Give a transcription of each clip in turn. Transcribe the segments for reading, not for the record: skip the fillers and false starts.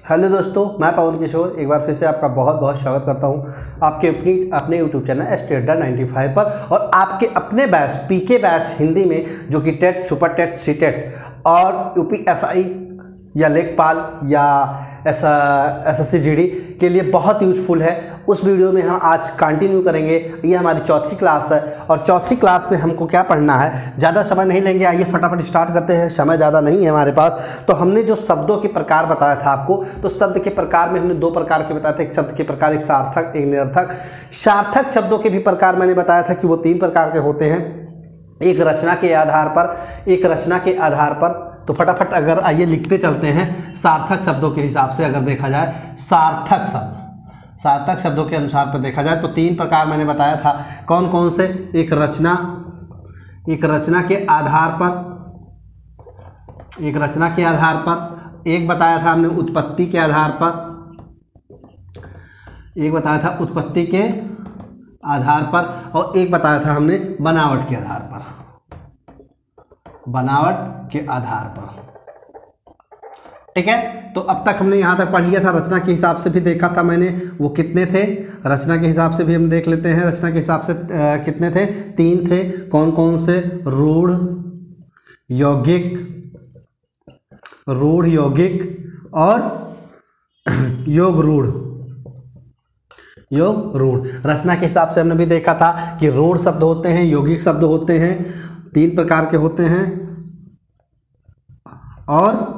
Hello दोस्तों, मैं पवन किशोर एक बार फिर से आपका बहुत बहुत स्वागत करता हूं आपके अपने यूट्यूब चैनल स्टेडर 95 पर और आपके अपने बैच पीके बैच हिंदी में, जो कि TET, super TET, C TET और यूपीएसआई या लेखपाल या एसएससी जीडी के लिए बहुत यूजफुल है। उस वीडियो में हम आज कंटिन्यू करेंगे। ये हमारी चौथी क्लास है और चौथी क्लास में हमको क्या पढ़ना है, ज़्यादा समय नहीं लेंगे। आइए फटाफट स्टार्ट करते हैं, समय ज़्यादा नहीं है हमारे पास। तो हमने जो शब्दों के प्रकार बताया था आपको, तो शब्द के प्रकार में हमने दो प्रकार के बताए थे। एक शब्द के प्रकार, एक सार्थक, एक निरर्थक। सार्थक शब्दों के भी प्रकार मैंने बताया था कि वो 3 प्रकार के होते हैं, एक रचना के आधार पर, एक रचना के आधार पर। तो फटाफट अगर आइए लिखते चलते हैं। सार्थक शब्दों के हिसाब से अगर देखा जाए, सार्थक शब्दों के अनुसार पर देखा जाए तो 3 प्रकार मैंने बताया था। कौन कौन से? एक रचना के आधार पर, एक रचना के आधार पर, एक बताया था हमने उत्पत्ति के आधार पर, एक बताया था उत्पत्ति के आधार पर, और एक बताया था हमने बनावट के आधार पर, बनावट के आधार पर। ठीक है, तो अब तक हमने यहाँ तक पढ़ लिया था। रचना के हिसाब से भी देखा था मैंने, वो कितने थे। रचना के हिसाब से भी हम देख लेते हैं। रचना के हिसाब से कितने थे? 3 थे। कौन कौन से? रूढ़, यौगिक और योग रूढ़। रचना के हिसाब से हमने भी देखा था कि रूढ़ शब्द होते हैं, यौगिक शब्द होते हैं, 3 प्रकार के होते हैं। और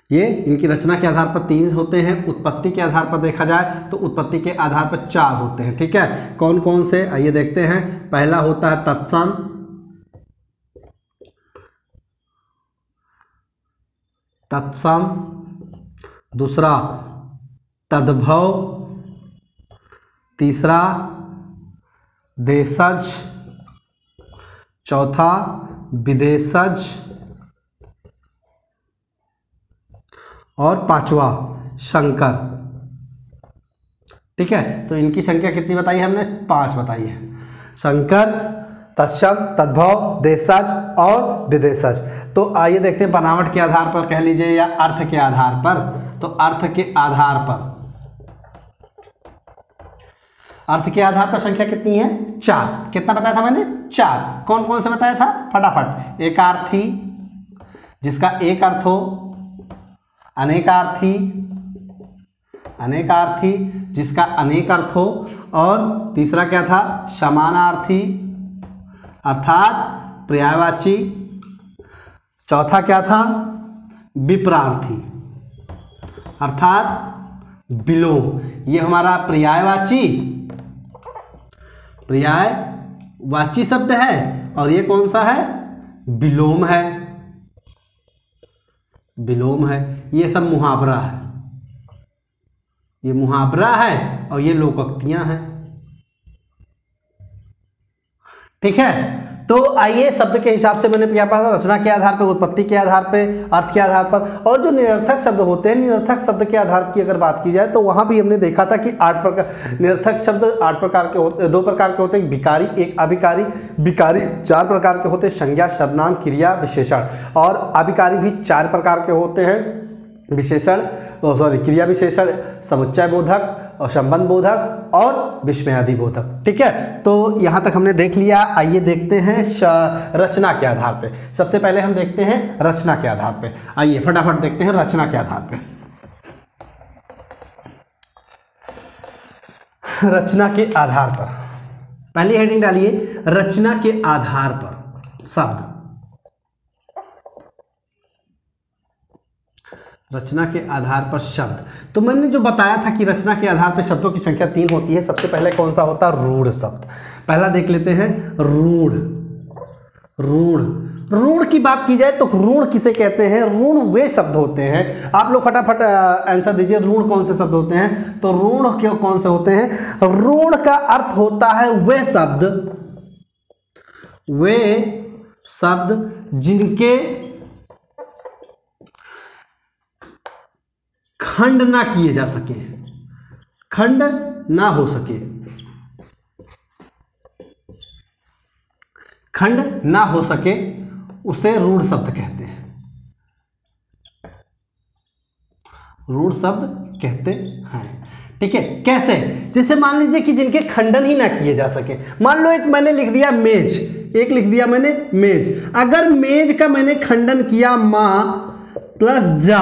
ये इनकी रचना के आधार पर 3 होते हैं। उत्पत्ति के आधार पर देखा जाए तो उत्पत्ति के आधार पर 4 होते हैं। ठीक है, कौन कौन से? आइए देखते हैं। पहला होता है तत्सम, दूसरा तद्भव, तीसरा देशज, चौथा विदेशज और 5वां संकर। ठीक है, तो इनकी संख्या कितनी बताई है हमने? 5 बताई है। संकर, तत्सम, तद्भव, देशज और विदेशज। तो आइए देखते हैं बनावट के आधार पर कह लीजिए या अर्थ के आधार पर। तो अर्थ के आधार पर संख्या कितनी है? 4। कितना बताया था मैंने? 4। कौन कौन से बताया था? फटाफट। एकार्थी, जिसका एक अर्थ हो। अनेकार्थी, जिसका अनेक अर्थ हो। और तीसरा क्या था? समानार्थी अर्थात पर्यायवाची। चौथा क्या था? विपरार्थी अर्थात विलोम। ये हमारा पर्यायवाची शब्द है और ये कौन सा है? विलोम है। ये सब मुहावरा है, और ये लोकोक्तियां हैं। ठीक है, तो आइए शब्द के हिसाब से मैंने क्या पढ़ा था? रचना के आधार पर, उत्पत्ति के आधार पे, अर्थ के आधार पर। और जो निरर्थक शब्द होते हैं, निरर्थक शब्द के आधार की अगर बात की जाए तो वहां भी हमने देखा था कि 8 प्रकार निरर्थक शब्द 8 प्रकार के होते, 2 प्रकार के होते हैं, विकारी, एक अभिकारी। विकारी 4 प्रकार के होते हैं, संज्ञा, सर्वनाम, क्रिया, विशेषण। और अभिकारी भी 4 प्रकार के होते हैं, क्रिया विशेषण, समुच्चय बोधक और संबंध बोधक और विस्मयादि बोधक। ठीक है, तो यहां तक हमने देख लिया। आइए देखते हैं रचना के आधार पे। सबसे पहले हम देखते हैं रचना के आधार पे। आइए फटाफट देखते हैं रचना के आधार पे। रचना के आधार पर पहली हेडिंग डालिए, रचना के आधार पर शब्द। रचना के आधार पर शब्द। तो मैंने जो बताया था कि रचना के आधार पर शब्दों की संख्या 3 होती है। सबसे पहले कौन सा होता है? रूढ़ शब्द। पहला देख लेते हैं, रूढ़ की बात की जाए तो रूढ़ किसे कहते हैं? रूढ़ वे शब्द होते हैं। आप लोग फटाफट आंसर दीजिए, रूढ़ कौन से शब्द होते हैं? तो रूढ़ क्यों कौन से होते हैं? रूढ़ का अर्थ होता है वे शब्द जिनके खंड ना किए जा सके, खंड ना हो सके, उसे रूढ़ शब्द कहते हैं। रूढ़ शब्द कहते हैं। ठीक है, कैसे? जैसे मान लीजिए कि जिनके खंडन ही ना किए जा सके। मान लो एक मैंने लिख दिया मेज, एक लिख दिया मैंने मेज। अगर मेज का मैंने खंडन किया मां प्लस जा,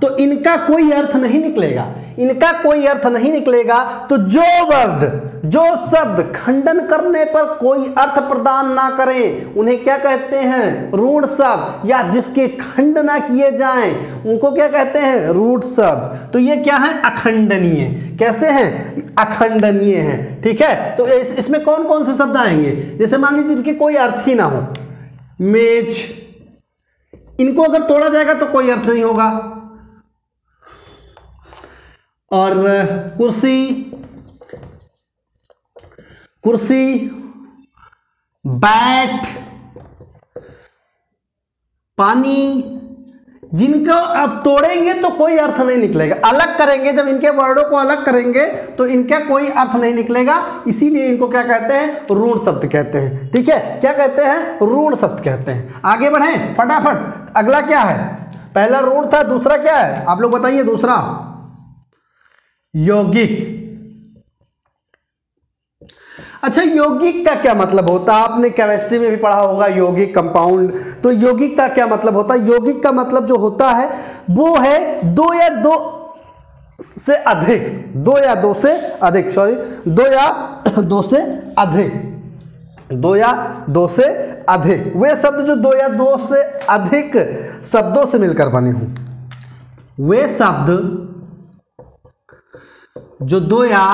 तो इनका कोई अर्थ नहीं निकलेगा, इनका कोई अर्थ नहीं निकलेगा। तो जो वर्ड, जो शब्द खंडन करने पर कोई अर्थ प्रदान ना करें उन्हें क्या कहते हैं? रूढ़ शब्द। या जिसके खंड ना किए जाएं उनको क्या कहते हैं? रूढ़ शब्द। तो ये क्या है? अखंडनीय। कैसे हैं? अखंडनीय हैं। ठीक है, तो इसमें कौन कौन से शब्द आएंगे? जैसे मान लीजिए जिनके कोई अर्थ ही ना हो, मेज, इनको अगर तोड़ा जाएगा तो कोई अर्थ नहीं होगा। और कुर्सी, कुर्सी, बैट, पानी, जिनको अब तोड़ेंगे तो कोई अर्थ नहीं निकलेगा। अलग करेंगे, जब इनके वर्डों को अलग करेंगे तो इनका कोई अर्थ नहीं निकलेगा, इसीलिए इनको क्या कहते हैं? रूढ़ शब्द कहते हैं। ठीक है, क्या कहते हैं? रूढ़ शब्द कहते हैं। आगे बढ़ें फटाफट। अगला क्या है? पहला रूढ़ था, दूसरा क्या है? आप लोग बताइए। दूसरा यौगिक। अच्छा, यौगिक का क्या मतलब होता है? आपने केमिस्ट्री में भी पढ़ा होगा यौगिक, कंपाउंड। तो यौगिक का क्या मतलब होता है? यौगिक का मतलब जो होता है वो है दो या दो से अधिक, दो या दो से अधिक, सॉरी, दो या दो से अधिक, दो या दो से अधिक। वे शब्द जो दो या दो से अधिक शब्दों से मिलकर बने हों, वे शब्द जो दो या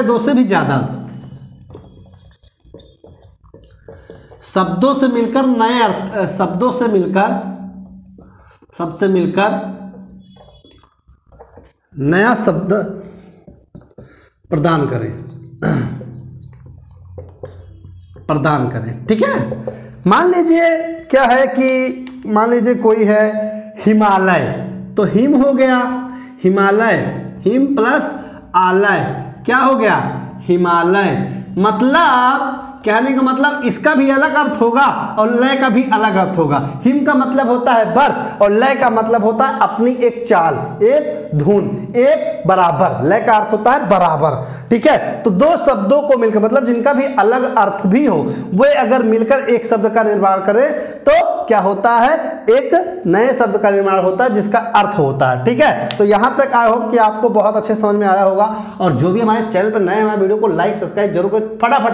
दो से भी ज्यादा शब्दों से मिलकर नए अर्थ, शब्दों से मिलकर, सबसे मिलकर नया शब्द प्रदान करें, प्रदान करें। ठीक है, मान लीजिए क्या है कि मान लीजिए कोई है हिमालय, तो हिम हो गया हिमालय, हिम प्लस आलय क्या हो गया? हिमालय। मतलब कहने का मतलब इसका भी अलग अर्थ होगा और लय का भी अलग अर्थ होगा। हिम का मतलब होता है बर्फ और लय का मतलब होता है अपनी एक चाल, एक धुन, एक बराबर। लय का अर्थ होता है बराबर। ठीक है, तो दो शब्दों को मिलकर, मतलब जिनका भी अलग अर्थ भी हो, वे अगर मिलकर एक शब्द का निर्माण करें तो क्या होता है? एक नए शब्द का निर्माण होता है जिसका अर्थ होता है। ठीक है, तो यहां तक आई होप कि आपको बहुत अच्छे समझ में आया होगा। और जो भी हमारे चैनल पर नए, हमारे वीडियो को लाइक सब्सक्राइब जरूर करें, फटाफट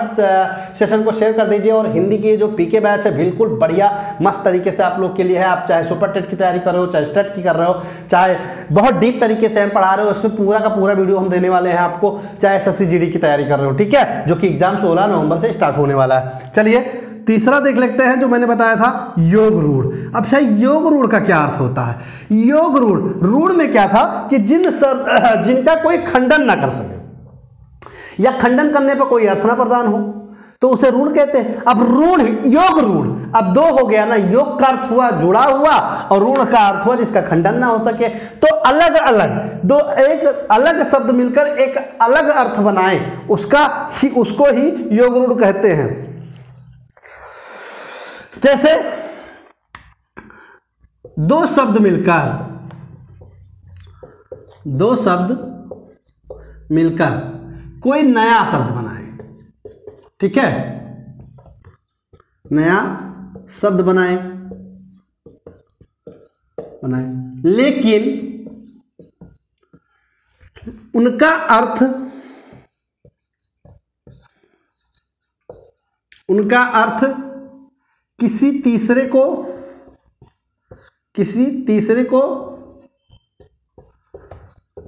सेशन को शेयर कर दीजिए। और हिंदी की ये जो पीके बैच है बिल्कुल बढ़िया मस्त तरीके से आप लोग के लिए है। आप चाहे सुपर टेट की तैयारी कर रहे हो, चाहे स्टेट की कर रहे हो, चाहे बहुत डीप तरीके से हम पढ़ा रहे हो, उसमें पूरा का पूरा वीडियो हम देने वाले हैं आपको, चाहे एसएससी जीडी की तैयारी कर रहे हो। ठीक है, जो कि एग्जाम 16 नवंबर से स्टार्ट होने वाला है। चलिए तीसरा देख लेते हैं, जो मैंने बताया था योग रूढ़। अब अच्छा, योग रूढ़ का क्या अर्थ होता है? योग रूढ़, रूढ़ में क्या था कि जिनका कोई खंडन ना कर सके या खंडन करने पर कोई अर्थ ना प्रदान हो तो उसे रूढ़ कहते हैं। अब रूढ़, योग रूढ़, अब दो हो गया ना, योग का अर्थ हुआ जुड़ा हुआ और रूढ़ का अर्थ हुआ जिसका खंडन ना हो सके। तो अलग अलग दो, एक अलग शब्द मिलकर एक अलग अर्थ बनाए, उसको ही योग रूढ़ कहते हैं। जैसे दो शब्द मिलकर कोई नया शब्द बनाए। ठीक है, नया शब्द बनाए, लेकिन उनका अर्थ किसी तीसरे को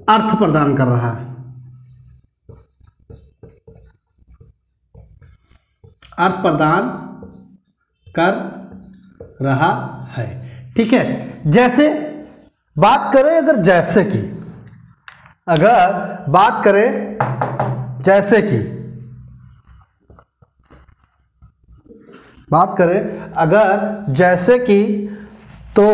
अर्थ प्रदान कर रहा है, अर्थ प्रदान कर रहा है। ठीक है, जैसे बात करें अगर जैसे की, तो